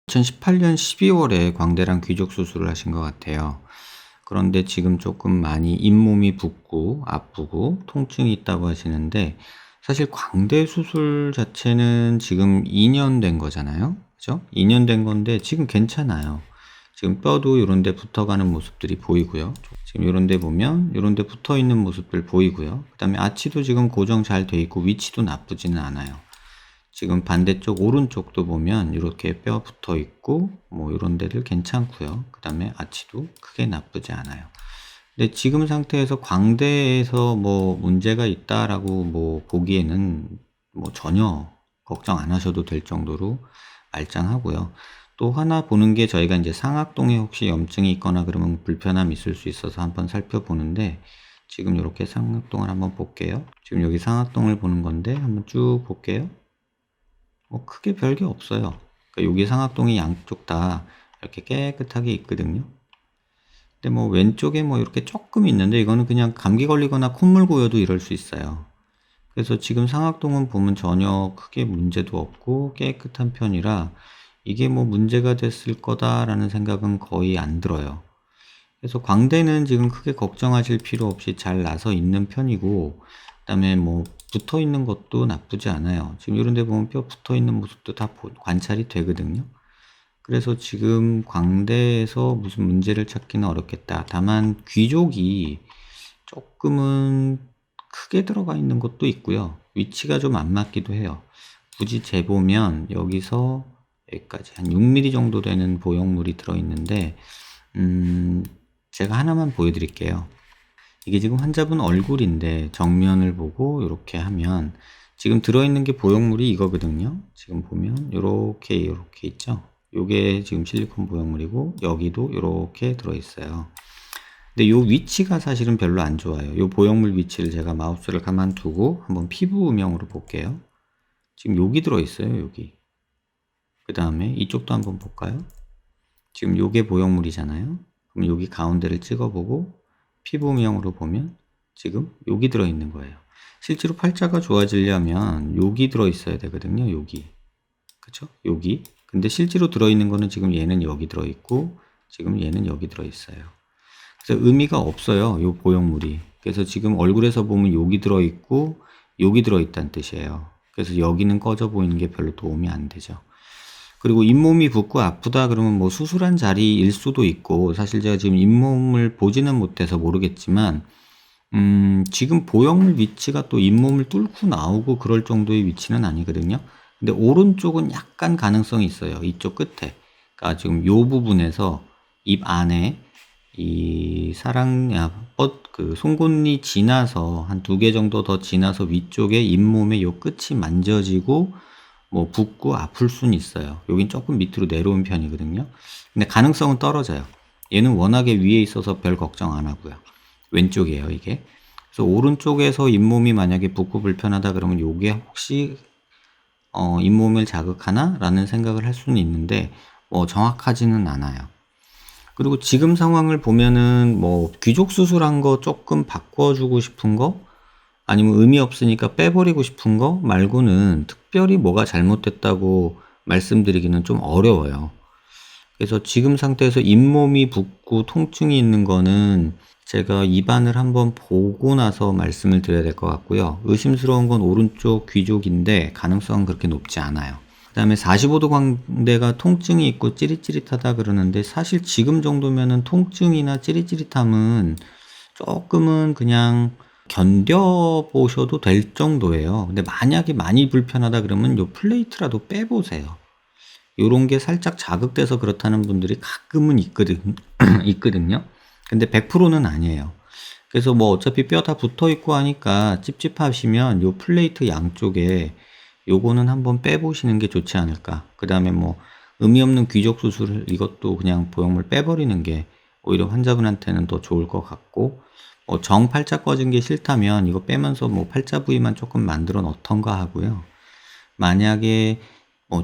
2018년 12월에 광대랑 귀족 수술을 하신 것 같아요. 그런데 지금 조금 많이 잇몸이 붓고 아프고 통증이 있다고 하시는데, 사실 광대 수술 자체는 지금 2년 된 거잖아요. 그죠? 2년 된 건데 지금 괜찮아요. 지금 뼈도 이런 데 붙어가는 모습들이 보이고요. 지금 이런 데 보면 이런 데 붙어 있는 모습들 보이고요. 그 다음에 아치도 지금 고정 잘 돼 있고 위치도 나쁘지는 않아요. 지금 반대쪽 오른쪽도 보면 이렇게 뼈 붙어 있고 뭐 이런 데들 괜찮고요. 그 다음에 아치도 크게 나쁘지 않아요. 근데 지금 상태에서 광대에서 뭐 문제가 있다라고 뭐 보기에는 뭐 전혀 걱정 안 하셔도 될 정도로 말짱하고요. 또 하나 보는 게, 저희가 이제 상악동에 혹시 염증이 있거나 그러면 불편함이 있을 수 있어서 한번 살펴보는데, 지금 이렇게 상악동을 한번 볼게요. 지금 여기 상악동을 보는 건데 한번 쭉 볼게요. 뭐 크게 별게 없어요. 그러니까 여기 상악동이 양쪽 다 이렇게 깨끗하게 있거든요. 근데 뭐 왼쪽에 뭐 이렇게 조금 있는데 이거는 그냥 감기 걸리거나 콧물 고여도 이럴 수 있어요. 그래서 지금 상악동은 보면 전혀 크게 문제도 없고 깨끗한 편이라 이게 뭐 문제가 됐을 거다라는 생각은 거의 안 들어요. 그래서 광대는 지금 크게 걱정하실 필요 없이 잘 나서 있는 편이고, 그다음에 뭐 붙어 있는 것도 나쁘지 않아요. 지금 이런 데 보면 뼈 붙어 있는 모습도 다 관찰이 되거든요. 그래서 지금 광대에서 무슨 문제를 찾기는 어렵겠다. 다만 귀족이 조금은 크게 들어가 있는 것도 있고요. 위치가 좀 안 맞기도 해요. 굳이 재보면 여기서 여기까지 한 6mm 정도 되는 보형물이 들어있는데, 제가 하나만 보여드릴게요. 이게 지금 환자분 얼굴인데 정면을 보고 이렇게 하면 지금 들어있는 게 보형물이 이거거든요. 지금 보면 이렇게 있죠. 요게 지금 실리콘 보형물이고 여기도 이렇게 들어있어요. 근데 요 위치가 사실은 별로 안 좋아요. 요 보형물 위치를 제가 마우스를 가만두고 한번 피부 음영으로 볼게요. 지금 여기 들어있어요. 여기. 그 다음에 이쪽도 한번 볼까요? 지금 요게 보형물이잖아요. 그럼 여기 가운데를 찍어보고 피부음영으로 보면 지금 여기 들어있는 거예요. 실제로 팔자가 좋아지려면 여기 들어있어야 되거든요. 여기. 그쵸? 여기. 근데 실제로 들어있는 거는 지금 얘는 여기 들어있고 지금 얘는 여기 들어있어요. 그래서 의미가 없어요. 요 보형물이. 그래서 지금 얼굴에서 보면 여기 들어있고 여기 들어있다는 뜻이에요. 그래서 여기는 꺼져 보이는 게 별로 도움이 안 되죠. 그리고 잇몸이 붓고 아프다 그러면 뭐 수술한 자리일 수도 있고, 사실 제가 지금 잇몸을 보지는 못해서 모르겠지만 지금 보형물 위치가 또 잇몸을 뚫고 나오고 그럴 정도의 위치는 아니거든요. 근데 오른쪽은 약간 가능성이 있어요. 이쪽 끝에. 그러니까 지금 요 부분에서 입 안에 이 그 송곳니 지나서 한 2개 정도 더 지나서 위쪽에 잇몸의 요 끝이 만져지고 뭐 붓고 아플 수는 있어요. 여긴 조금 밑으로 내려온 편이거든요. 근데 가능성은 떨어져요. 얘는 워낙에 위에 있어서 별 걱정 안 하고요. 왼쪽이에요, 이게. 그래서 오른쪽에서 잇몸이 만약에 붓고 불편하다 그러면 요게 혹시 잇몸을 자극하나? 라는 생각을 할 수는 있는데 뭐 정확하지는 않아요. 그리고 지금 상황을 보면은 뭐 귀족 수술한 거 조금 바꿔주고 싶은 거, 아니면 의미 없으니까 빼버리고 싶은 거 말고는 특별히 뭐가 잘못됐다고 말씀드리기는 좀 어려워요. 그래서 지금 상태에서 잇몸이 붓고 통증이 있는 거는 제가 입안을 한번 보고 나서 말씀을 드려야 될 것 같고요. 의심스러운 건 오른쪽 귀족인데 가능성은 그렇게 높지 않아요. 그 다음에 45도 광대가 통증이 있고 찌릿찌릿하다 그러는데, 사실 지금 정도면은 통증이나 찌릿찌릿함은 조금은 그냥 견뎌보셔도 될 정도예요. 근데 만약에 많이 불편하다 그러면 요 플레이트라도 빼보세요. 요런 게 살짝 자극돼서 그렇다는 분들이 가끔은 있거든요. 근데 100%는 아니에요. 그래서 뭐 어차피 뼈 다 붙어 있고 하니까 찝찝하시면 요 플레이트 양쪽에 요거는 한번 빼보시는 게 좋지 않을까. 그 다음에 뭐 의미 없는 귀족 수술, 이것도 그냥 보형물 빼버리는 게 오히려 환자분한테는 더 좋을 것 같고, 정 팔자 꺼진 게 싫다면 이거 빼면서 뭐 팔자 부위만 조금 만들어 넣던가 하고요. 만약에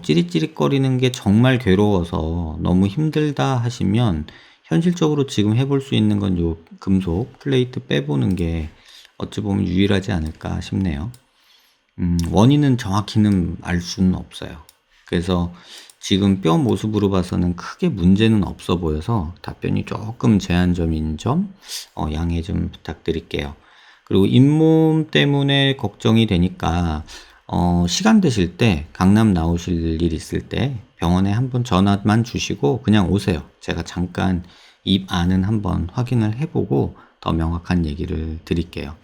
찌릿찌릿거리는 게 정말 괴로워서 너무 힘들다 하시면 현실적으로 지금 해볼 수 있는 건 요 금속 플레이트 빼보는 게 어찌 보면 유일하지 않을까 싶네요. 원인은 정확히는 알 수는 없어요. 그래서 지금 뼈 모습으로 봐서는 크게 문제는 없어 보여서 답변이 조금 제한점인 점 양해 좀 부탁드릴게요. 그리고 잇몸 때문에 걱정이 되니까 시간 되실 때 강남 나오실 일 있을 때 병원에 한번 전화만 주시고 그냥 오세요. 제가 잠깐 입 안은 한번 확인을 해보고 더 명확한 얘기를 드릴게요.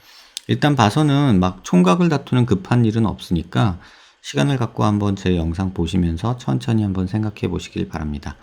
일단 봐서는 막 총각을 다투는 급한 일은 없으니까 시간을 갖고 한번 제 영상 보시면서 천천히 한번 생각해 보시길 바랍니다.